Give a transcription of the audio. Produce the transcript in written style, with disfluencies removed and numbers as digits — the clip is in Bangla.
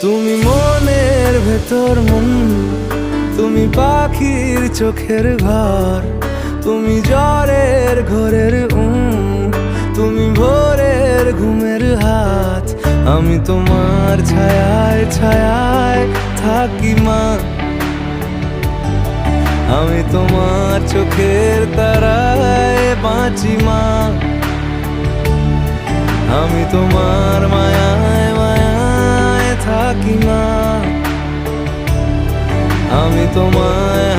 তুমি মনের ভেতর মন, তুমি পাখির চোখের ঘর, তুমি জ্বরের ঘোরের তুমি ভোরের ঘুমের হাত। আমি তোমার ছায়ায় ছায়ায় থাকি মা, আমি তোমার চোখের তারায় বাঁচি মা, আমি তোমার মায়ায় মায়ায় থাকি মা, আমি তোমায়